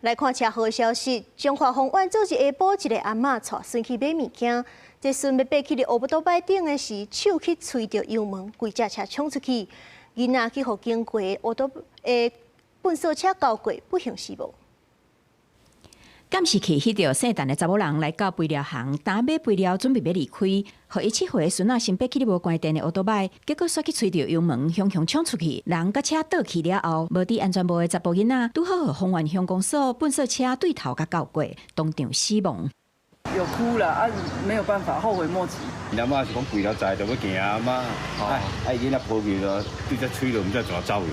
來看車禍消息，中華豐原昨日下晡，一個阿嬤帶孫去買物件，這孫要爬去的烏托邦頂的時，手去吹到油門，規隻車衝出去，囡仔去互經過烏托笨掃車交過，不幸死亡。監視器翕到姓陳的查某人來到肥料行，打買肥料準備要離開，互伊7歲孫仔先爬起無關電的烏托邦，結果煞去吹到油門，雄雄衝出去，人甲車倒去了後，無佇安全帽的查甫囡仔，拄好互豐原鄉公所笨掃車對頭甲交過，當場死亡。有哭了啊，沒有辦法，後悔莫及。阿媽是講肥料在就要行啊嘛，囡仔抱去了，對只吹了，唔知怎麼走去。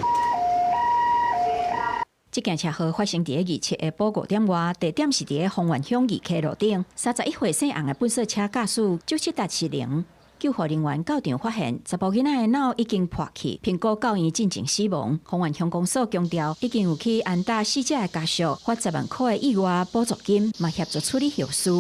這件車禍發生在27日下晡5點外，地點是在豐原鄉二溪路頂。31歲姓洪的笨掃車駕駛97達失靈，救護人員到場發現查甫囡仔的腦已經破去，評估到院進前死亡。豐原鄉公所強調，已經有去安達死者的家屬發10萬塊的意外補助金，嘛協助處理後事。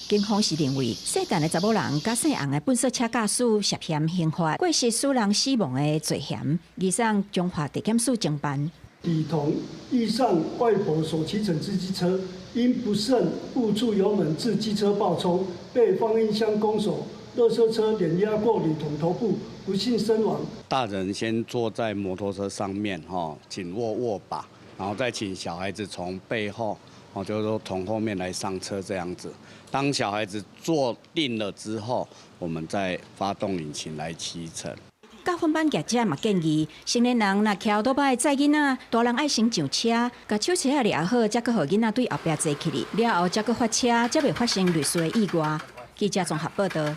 警方是認為，姓陳的查某人甲姓洪的笨掃車駕駛涉嫌刑法過失使人死亡的罪嫌，移送中華地檢署偵辦。乙同遇上外婆所騎乘之機車，因不慎誤觸油門致機車爆衝，被放映箱公所垃圾車碾壓過女童頭部，不幸身亡。大人先坐在摩托車上面，請握把，然後再請小孩子從背後，就是說從後面來上車這樣子。當小孩子坐定了之後，我們再發動引擎來騎乘。教訓班業者嘛建議，成年人若騎烏托邦載囡仔，大人愛先上車，甲手車抓好，才閣互囡仔對後壁坐起哩，了後才閣發車，才袂發生類似的意外。記者綜合報道。